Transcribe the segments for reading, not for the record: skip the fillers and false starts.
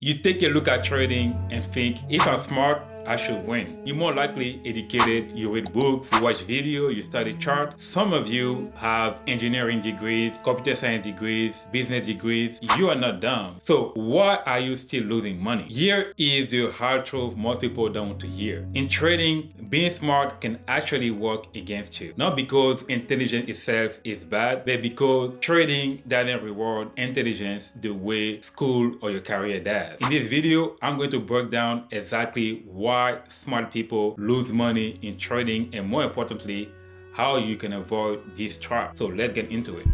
You take a look at trading and think, if I'm smart, I should win. You're more likely educated, you read books, you watch video, you study chart. Some of you have engineering degrees, computer science degrees, business degrees. You are not dumb. So why are you still losing money? Here is the hard truth most people don't want to hear. In trading, being smart can actually work against you. Not because intelligence itself is bad, but because trading doesn't reward intelligence the way school or your career does. In this video, I'm going to break down exactly why smart people lose money in trading and, more importantly, how you can avoid this trap. So let's get into it.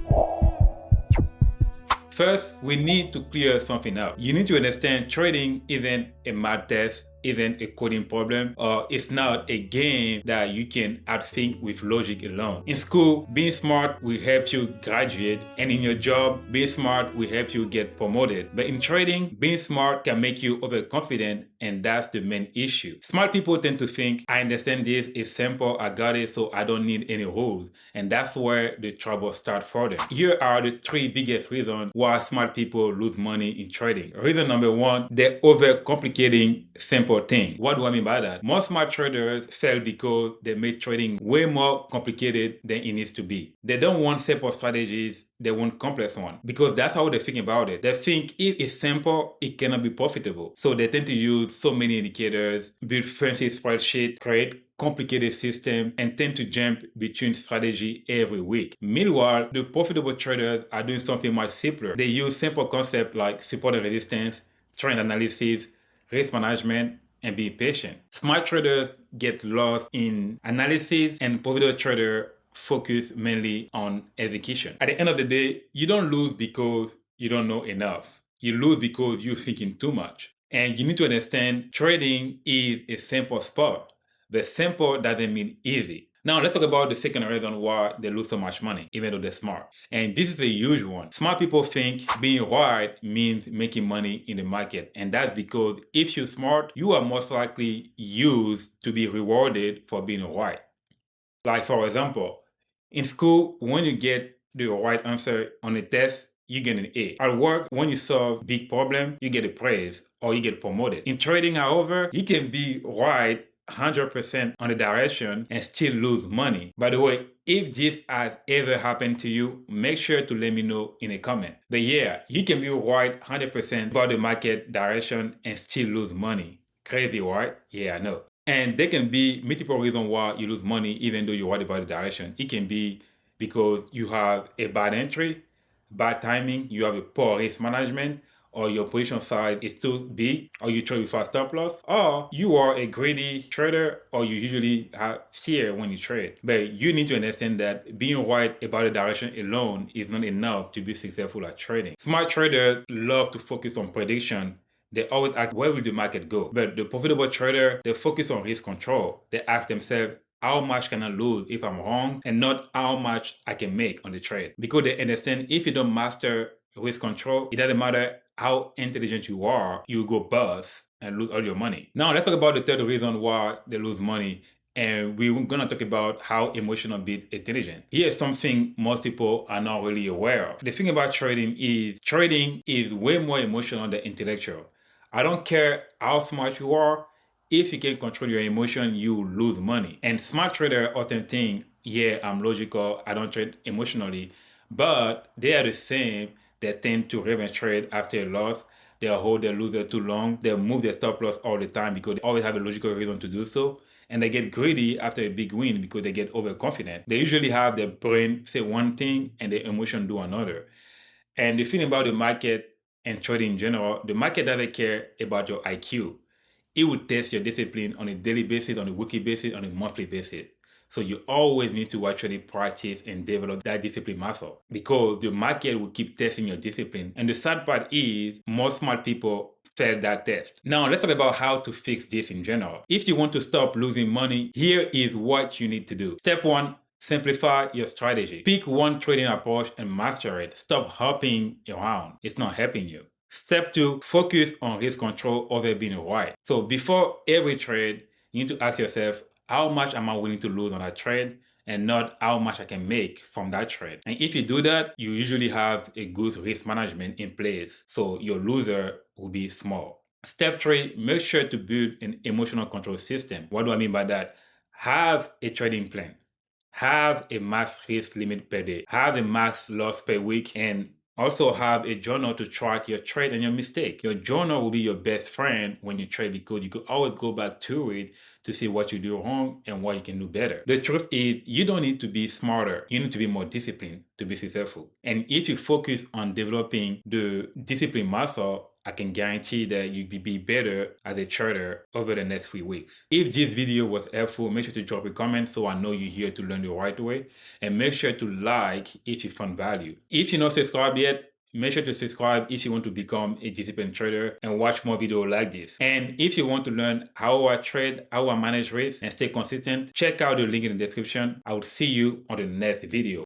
First, we need to clear something up. You need to understand trading isn't a math test, isn't a coding problem, or it's not a game that you can outthink with logic alone. In school, being smart will help you graduate, and in your job, being smart will help you get promoted. But in trading, being smart can make you overconfident, and that's the main issue. Smart people tend to think, I understand this, it's simple, I got it, so I don't need any rules. And that's where the trouble starts for them. Here are the three biggest reasons why smart people lose money in trading. Reason number one, they're overcomplicating simple things. What do I mean by that? Most smart traders fail because they make trading way more complicated than it needs to be. They don't want simple strategies, they want complex ones, because that's how they think about it. They think if it's simple, it cannot be profitable. So they tend to use so many indicators, build fancy spreadsheets, create complicated system, and tend to jump between strategy every week. Meanwhile, the profitable traders are doing something much simpler. They use simple concepts like support and resistance, trend analysis, risk management, and being patient. Smart traders get lost in analysis, and profitable traders focus mainly on execution. At the end of the day, you don't lose because you don't know enough. You lose because you're thinking too much. And you need to understand trading is a simple sport. The simple doesn't mean easy. Now let's talk about the second reason why they lose so much money, even though they're smart. And this is a huge one. Smart people think being right means making money in the market. And that's because if you're smart, you are most likely used to be rewarded for being right. Like, for example, in school, when you get the right answer on a test, you get an A. At work, when you solve big problem, you get a praise or you get promoted. In trading, however, you can be right 100% on the direction and still lose money. By the way, if this has ever happened to you, make sure to let me know in a comment. But yeah, you can be right 100% about the market direction and still lose money. Crazy, right? Yeah, I know. And there can be multiple reasons why you lose money even though you're right about the direction. It can be because you have a bad entry, bad timing, you have a poor risk management, or your position size is too big, or you trade without stop loss, or you are a greedy trader, or you usually have fear when you trade. But you need to understand that being right about the direction alone is not enough to be successful at trading. Smart traders love to focus on prediction. They always ask, where will the market go? But the profitable trader, they focus on risk control. They ask themselves, how much can I lose if I'm wrong, and not how much I can make on the trade. Because they understand if you don't master risk control, it doesn't matter how intelligent you are, you go bust and lose all your money. Now let's talk about the third reason why they lose money. And we're gonna talk about how emotional beats intelligence. Here's something most people are not really aware of. The thing about trading is way more emotional than intellectual. I don't care how smart you are, if you can control your emotion, you lose money. And smart traders often think, yeah, I'm logical, I don't trade emotionally, but they are the same. They tend to revenge trade after a loss. They'll hold their loser too long. They'll move their stop loss all the time because they always have a logical reason to do so. And they get greedy after a big win because they get overconfident. They usually have their brain say one thing and their emotion do another. And the thing about the market and trading in general, the market doesn't care about your IQ. It will test your discipline on a daily basis, on a weekly basis, on a monthly basis. So you always need to actually practice and develop that discipline muscle because the market will keep testing your discipline. And the sad part is most smart people fail that test. Now let's talk about how to fix this in general. If you want to stop losing money, here is what you need to do. Step one, simplify your strategy. Pick one trading approach and master it. Stop hopping around. It's not helping you. Step two, focus on risk control over being right. So before every trade, you need to ask yourself, how much am I willing to lose on that trade? and not how much I can make from that trade. And if you do that, you usually have a good risk management in place, so your loser will be small. Step 3, make sure to build an emotional control system. What do I mean by that? Have a trading plan. Have a max risk limit per day. Have a max loss per week, and also have a journal to track your trade and your mistake. Your journal will be your best friend when you trade because you could always go back to it to see what you do wrong and what you can do better. The truth is, you don't need to be smarter. You need to be more disciplined to be successful. And if you focus on developing the discipline muscle, I can guarantee that you'll be better as a trader over the next 3 weeks. If this video was helpful, make sure to drop a comment so I know you're here to learn the right way. And make sure to like if you found value. If you're not subscribed yet, make sure to subscribe if you want to become a disciplined trader and watch more videos like this. And if you want to learn how I trade, how I manage risk, and stay consistent, check out the link in the description. I will see you on the next video.